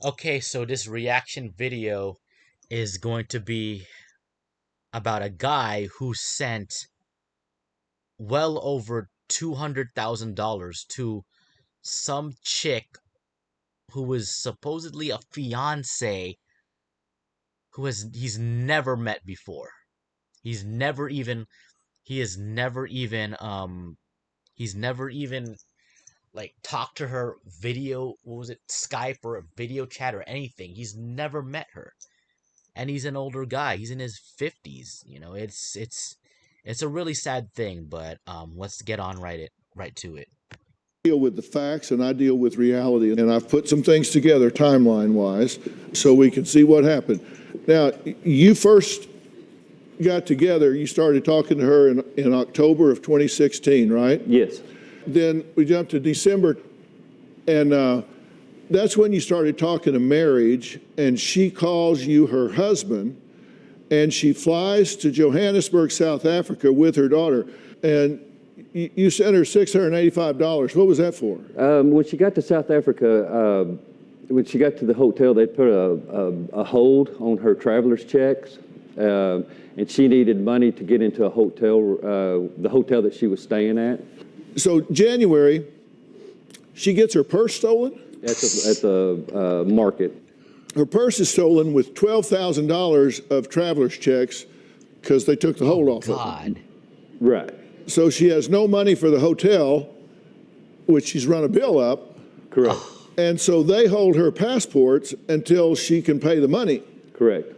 Okay, so this reaction video is going to be about a guy who sent well over $200,000 to some chick who was supposedly a fiance he's never met before. He's never even he has never even he's never even like talked to her video, what was it, Skype or a video chat or anything. He's never met her. And he's an older guy. He's in his 50s. It's a really sad thing, but let's get on right to it. Deal with the facts and I deal with reality, and I've put some things together timeline wise so we can see what happened. Now, you first got together, you started talking to her in October of 2016, right? Yes. Then we jumped to December, and that's when you started talking to marriage, and she calls you her husband, and she flies to Johannesburg, South Africa with her daughter, and you sent her $685. What was that for? When she got to South Africa, when she got to the hotel, they put a hold on her traveler's checks, and she needed money to get into a hotel, the hotel that she was staying at. So January, she gets her purse stolen? At the market. Her purse is stolen with $12,000 of traveler's checks because they took the hold off of her. God. Right. So she has no money for the hotel, which she's run a bill up. Correct. And so they hold her passports until she can pay the money. Correct.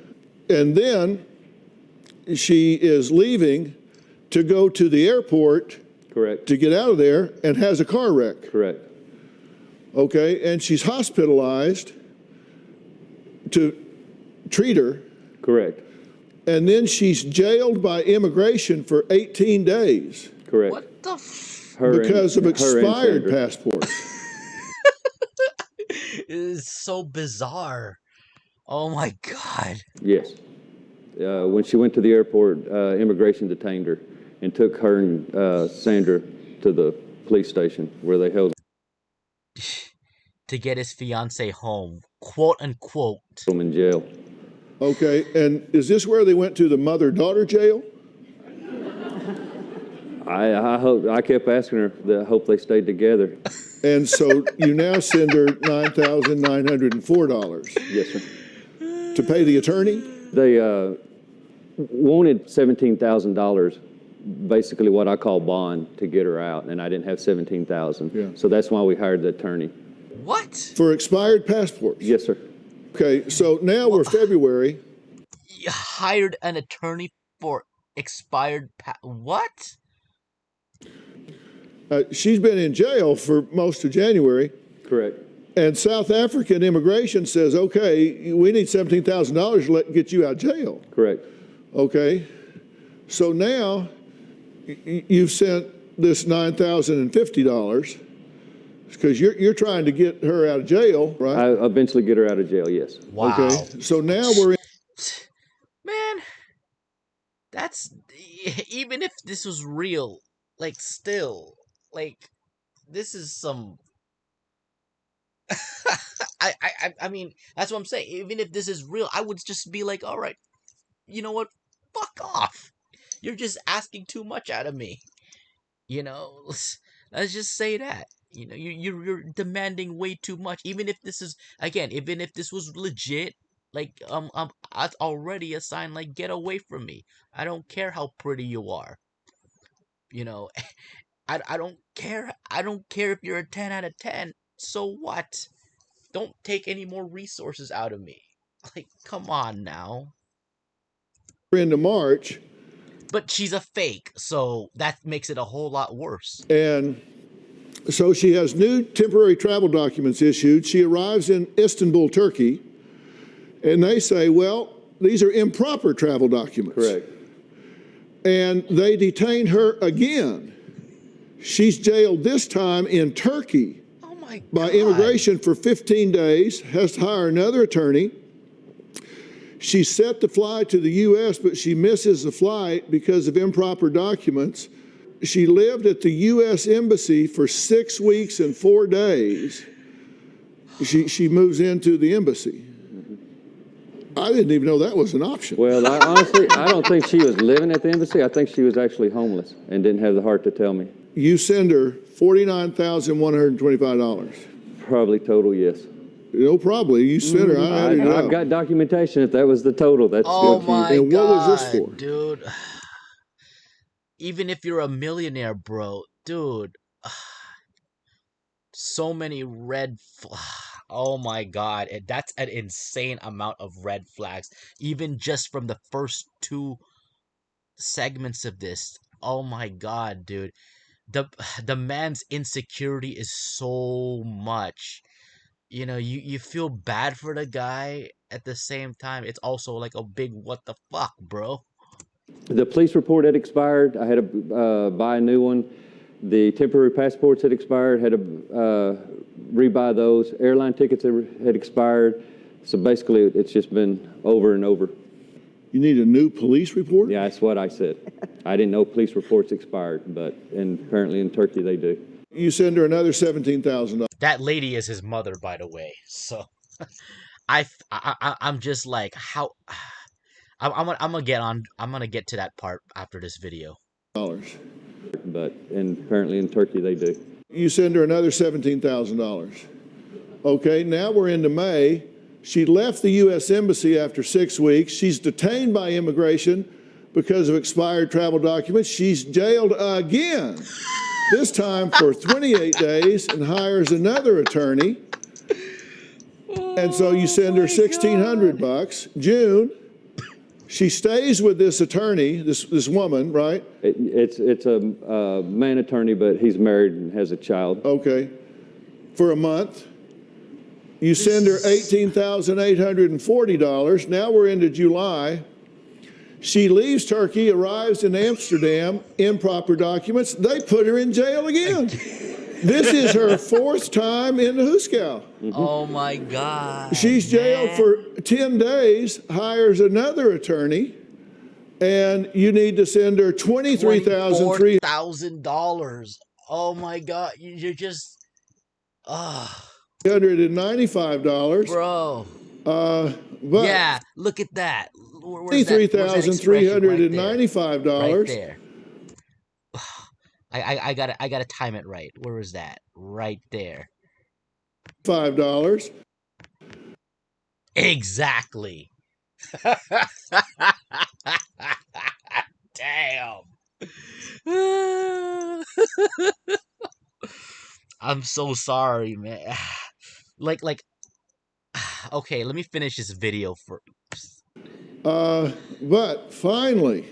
And then she is leaving to go to the airport. Correct. To get out of there, and has a car wreck. Correct. Okay, and she's hospitalized to treat her. Correct. And then she's jailed by immigration for 18 days. Correct. What the because of expired passports. It is so bizarre. Oh my God. Yes. When she went to the airport, immigration detained her and took her and Sandra to the police station where they held To get his fiance home, quote unquote. them in jail. Okay, and is this where they went to the mother-daughter jail? I hope, I kept asking her that I hope they stayed together. And so you now send her $9,904 Yes, sir. to pay the attorney? They wanted $17,000, basically what I call bond, to get her out, and I didn't have $17,000. Yeah. So that's why we hired the attorney. What? For expired passports? Yes, sir. Okay, so now we're February. You hired an attorney for expired what? She's been in jail for most of January. Correct. And South African immigration says, okay, we need $17,000 to get you out of jail. Correct. Okay. So now you've sent this $9,050 because you're trying to get her out of jail, right? I eventually get her out of jail, yes. Wow. Okay. So now we're in. Man, that's even if this was real, like still, like this is some I mean, that's what I'm saying. Even if this is real, I would just be like, all right, you know what? Fuck off. You're just asking too much out of me. You know, let's just say that. You know, you're demanding way too much. Even if this is even if this was legit, like that's already a sign like get away from me. I don't care how pretty you are. You know, I don't care. I don't care if you're a 10 out of 10. So what? Don't take any more resources out of me. Like, come on now. Into March. But she's a fake, so that makes it a whole lot worse. And so she has new temporary travel documents issued. She arrives in Istanbul, Turkey, and they say, well, these are improper travel documents. Correct. And they detain her again. She's jailed this time in Turkey by immigration for 15 days, has to hire another attorney. She's set to fly to the U.S., but she misses the flight because of improper documents. She lived at the U.S. Embassy for 6 weeks and 4 days she moves into the embassy. I didn't even know that was an option. Well, honestly, I don't think she was living at the embassy. I think she was actually homeless and didn't have the heart to tell me. You send her $49,125. Probably total, yes. No, probably. You sent her. I added it I've up. got documentation if that was the total. That's Oh good. my And what was this God, for? dude. Even if you're a millionaire, bro, dude. So many oh my God, that's an insane amount of red flags, even just from the first two segments of this. Oh my God, dude. The man's insecurity is so much. You know, you feel bad for the guy. At the same time, it's also like a big what the fuck, bro. The police report had expired. I had to buy a new one. The temporary passports had expired. Had to rebuy those. Airline tickets had expired. So basically, it's just been over and over. You need a new police report? Yeah, that's what I said. I didn't know police reports expired, but apparently in Turkey they do. You send her another $17,000. That lady is his mother, by the way. So I'm just like, how I'm gonna get on. I'm gonna get to that part after this video. But apparently in Turkey they do. You send her another $17,000. Okay, now we're into May. She left the U.S. Embassy after 6 weeks. She's detained by immigration because of expired travel documents. She's jailed again, this time for 28 days, and hires another attorney. And so you send her $1,600. June, she stays with this attorney, this woman, right? It's a man attorney, but he's married and has a child. Okay. For a month. You send her $18,840. Now we're into July. She leaves Turkey, arrives in Amsterdam, improper documents. They put her in jail again. This is her fourth time in the Hooskow. Oh my God. She's jailed for 10 days, hires another attorney, and you need to send her $24,000. Oh my God. You're just, $195. bro. But Yeah, look at that. Where's that $23,395. right there. I gotta time it right. Where is that? Right there. $5. Exactly. Damn. I'm so sorry, man. Like, okay, let me finish this video for. But finally,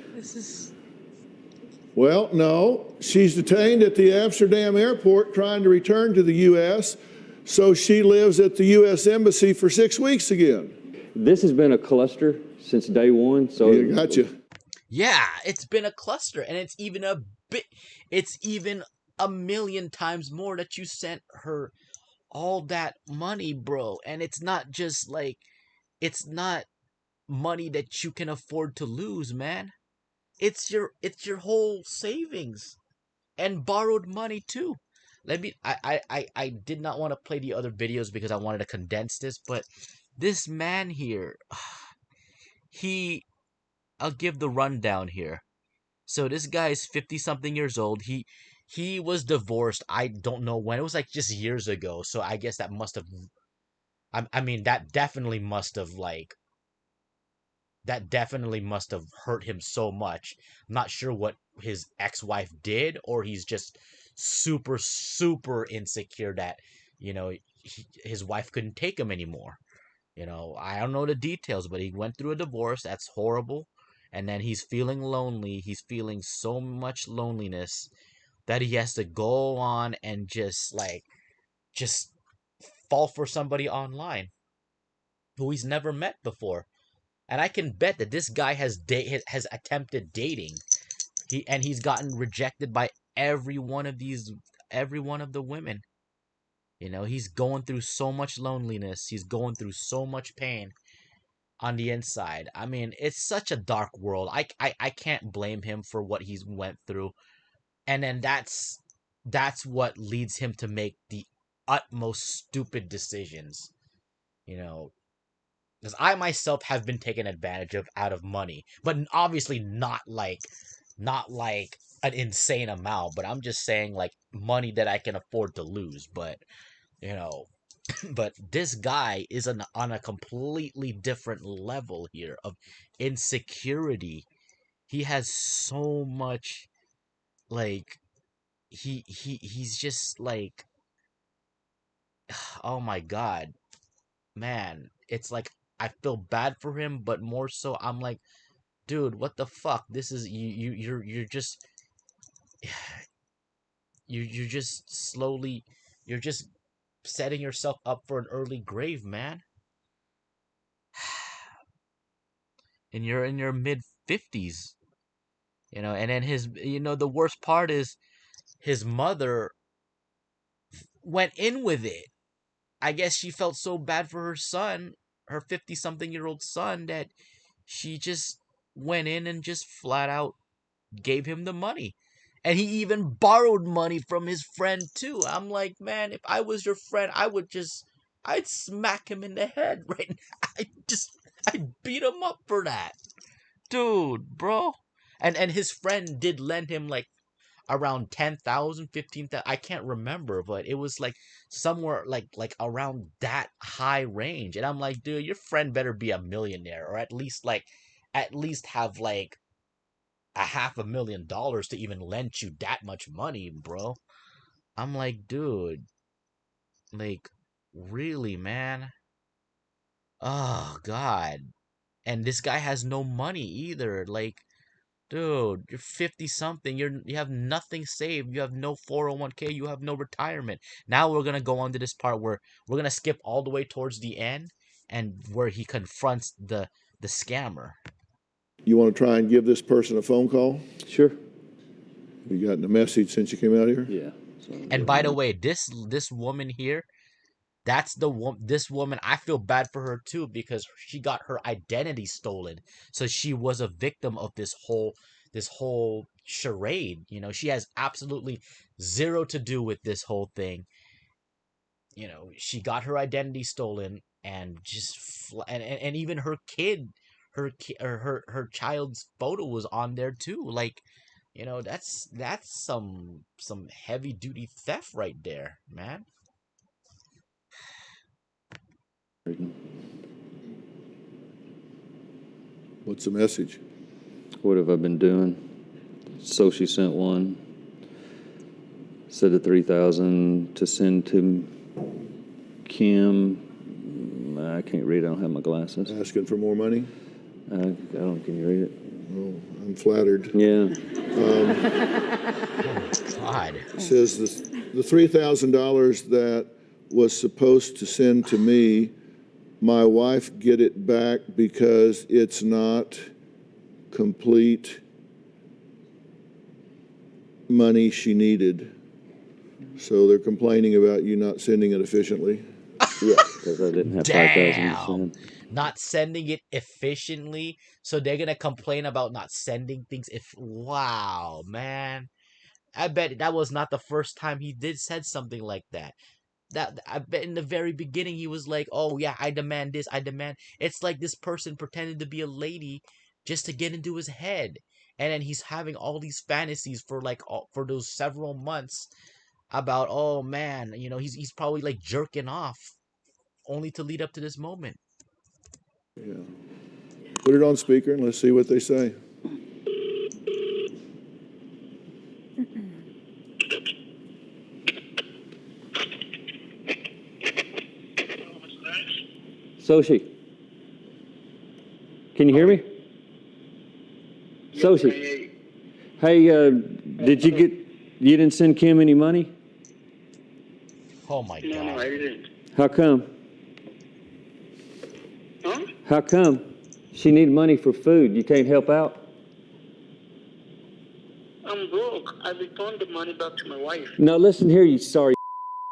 well, no, she's detained at the Amsterdam airport trying to return to the U.S., so she lives at the U.S. Embassy for 6 weeks again. This has been a cluster since day one. So Yeah, gotcha. Yeah, it's been a cluster, and it's even a million times more that you sent her all that money, bro. And it's not just like, it's not money that you can afford to lose, man. It's your whole savings and borrowed money too. I did not want to play the other videos because I wanted to condense this, but this man here, I'll give the rundown here. So this guy is 50 something years old. He was divorced. I don't know when. It was like just years ago. So I guess that must have, I mean, that definitely must have hurt him so much. I'm not sure what his ex-wife did, or he's just super, super insecure that, his wife couldn't take him anymore. I don't know the details, but he went through a divorce. That's horrible. And then he's feeling lonely. He's feeling so much loneliness that he has to go on and just fall for somebody online who he's never met before. And I can bet that this guy has attempted dating. He's gotten rejected by every one of the women. He's going through so much loneliness. He's going through so much pain on the inside. I mean, it's such a dark world. I can't blame him for what he's went through. And then that's what leads him to make the utmost stupid decisions, you know, because I myself have been taken advantage of out of money, but obviously not like an insane amount, but I'm just saying like money that I can afford to lose, but you know, but this guy is on a completely different level here of insecurity. He has so much like he's just like oh my god, man. It's like I feel bad for him, but more so I'm like, dude, what the fuck? This is you're just you're just slowly you're just setting yourself up for an early grave, man. And you're in your mid 50s, and then the worst part is his mother went in with it. I guess she felt so bad for her son, her 50 something year old son, that she just went in and just flat out gave him the money. And he even borrowed money from his friend too. I'm like, man, if I was your friend, I'd smack him in the head right now. I'd beat him up for that. Dude, bro. And his friend did lend him like around 10,000, 15,000. I can't remember, but it was like somewhere like around that high range. And I'm like, dude, your friend better be a millionaire, or at least have like $500,000 to even lend you that much money, bro. I'm like, dude, like, really, man? Oh god. And this guy has no money either. Like, dude, you're 50 something. You have nothing saved. You have no 401k. You have no retirement. Now we're going to go on to this part where we're going to skip all the way towards the end, and where he confronts the scammer. You want to try and give this person a phone call? Sure. You gotten a message since you came out here? Yeah. And by the way, this woman here, this woman, I feel bad for her too, because she got her identity stolen. So she was a victim of this whole charade. She has absolutely zero to do with this whole thing. She got her identity stolen, and just and even her kid, her child's photo was on there too. Like, that's some heavy duty theft right there, man. What's the message? What have I been doing? So she sent one. Said the 3,000 to send to Kim. I can't read. I don't have my glasses. Asking for more money? I don't. Can you read it? Oh, I'm flattered. Yeah. God. It says the $3,000 that was supposed to send to me, my wife get it back because it's not complete money she needed. So they're complaining about you not sending it efficiently. Yeah, because I didn't have 5,000 to send. Not sending it efficiently, so they're gonna complain about not sending things. Wow, man, I bet that was not the first time he said something like that. That I bet in the very beginning he was like, "Oh yeah, I demand this, I demand." It's like this person pretended to be a lady just to get into his head, and then he's having all these fantasies for those several months about, oh man, he's probably like jerking off, only to lead up to this moment. Yeah. Put it on speaker and let's see what they say. Soshi, can you hear me? Soshi, hey, you didn't send Kim any money? Oh my God. No, I didn't. How come? Huh? How come? She needed money for food. You can't help out? I'm broke. I returned the money back to my wife. No, listen here, you sorry.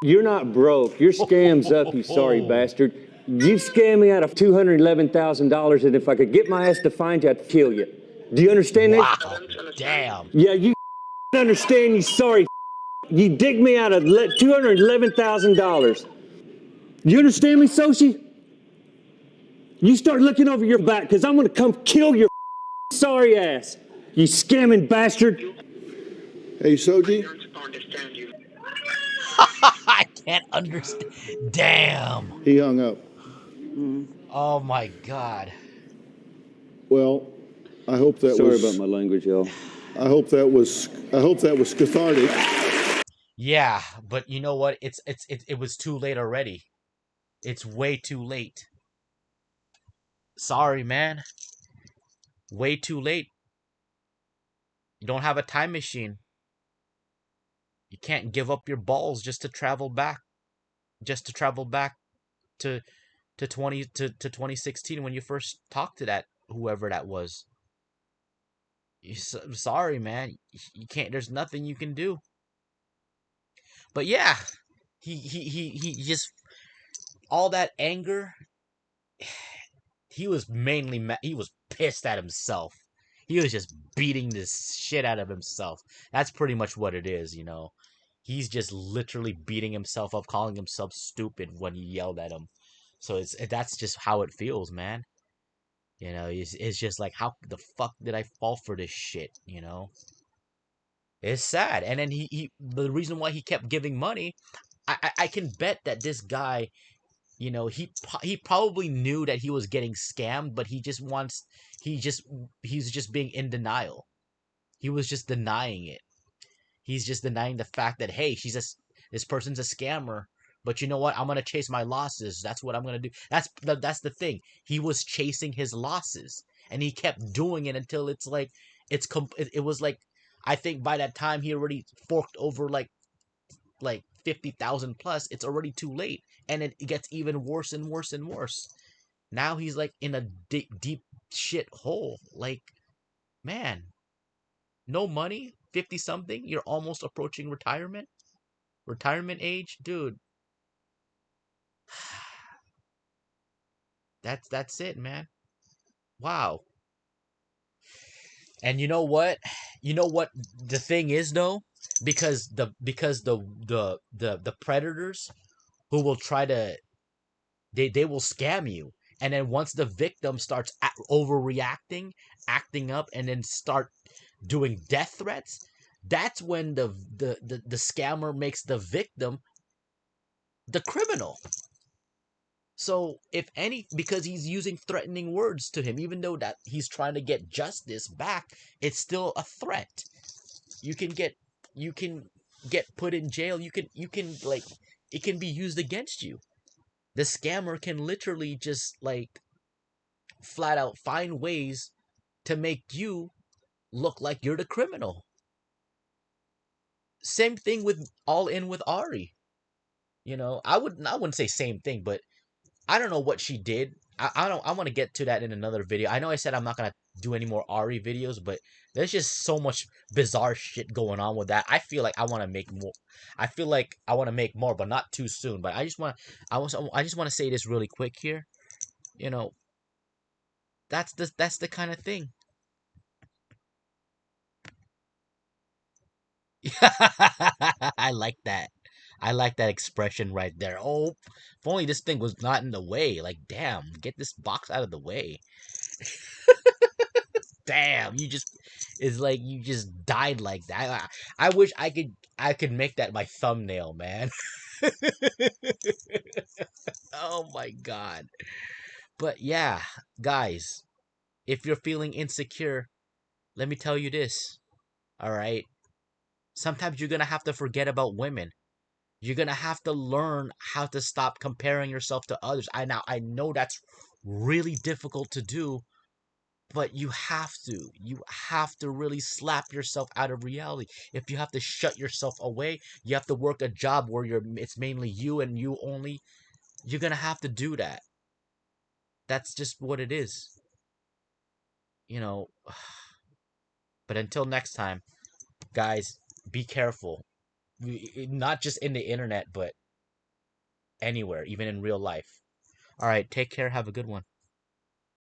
You're not broke. Your scam's up, you sorry bastard. You scammed me out of $211,000, and if I could get my ass to find you, I'd kill you. Do you understand Wow. that? Damn. Yeah, you understand, you sorry. You dig me out of $211,000. You understand me, Sochi? You start looking over your back, because I'm going to come kill your sorry ass, you scamming bastard. Hey, Soji. I don't understand you. I can't understand. Damn. He hung up. Oh my God. Well, I hope that Sorry was. about my language, y'all. I hope that was cathartic. Yeah, but you know what? It was too late already. It's way too late. Sorry, man. Way too late. You don't have a time machine. You can't give up your balls just to travel back. Just to travel back to 2016 when you first talked to that whoever that was. Sorry, man. You can't. There's nothing you can do. But yeah, he just all that anger. He was mainly he was pissed at himself. He was just beating this shit out of himself. That's pretty much what it is, you know. He's just literally beating himself up, calling himself stupid when you yelled at him. So that's just how it feels, man. You know, it's just like, how the fuck did I fall for this shit? You know, it's sad. And then the reason why he kept giving money, I can bet that this guy, you know, he probably knew that he was getting scammed, but he's just being in denial. He was just denying it. He's just denying the fact that, hey, this person's a scammer. But you know what? I'm gonna chase my losses. That's what I'm gonna do. That's the thing. He was chasing his losses, and he kept doing it until it's like it was like, I think by that time he already forked over like 50,000 plus. It's already too late, and it gets even worse and worse and worse. Now he's like in a deep shit hole. Like, man, no money, 50 something. You're almost approaching retirement age, dude. That's it, man. Wow. And you know what? You know what the thing is though? Because the predators who will try to they will scam you. And then once the victim starts overreacting, acting up, and then start doing death threats, that's when the scammer makes the victim the criminal. So if any, because he's using threatening words to him, even though that he's trying to get justice back, it's still a threat. You can get put in jail. You can like, it can be used against you. The scammer can literally just like flat out find ways to make you look like you're the criminal. Same thing with All In with Ari. You know, I wouldn't say same thing, but I don't know what she did. I want to get to that in another video. I know I said I'm not gonna do any more Ari videos, but there's just so much bizarre shit going on with that. I feel like I want to make more. I feel like I want to make more, but not too soon. But I just want to say this really quick here. You know, that's the kind of thing. I like that. I like that expression right there. Oh, if only this thing was not in the way. Like, damn, get this box out of the way. Damn, it's like you just died like that. I wish I could make that my thumbnail, man. Oh my god. But yeah, guys, if you're feeling insecure, let me tell you this. All right? Sometimes you're going to have to forget about women. You're going to have to learn how to stop comparing yourself to others. I know that's really difficult to do, but you have to. You have to really slap yourself out of reality. If you have to shut yourself away, you have to work a job where it's mainly you and you only. You're going to have to do that. That's just what it is. You know, but until next time, guys, be careful. Not just in the internet, but anywhere, even in real life. All right, take care. Have a good one.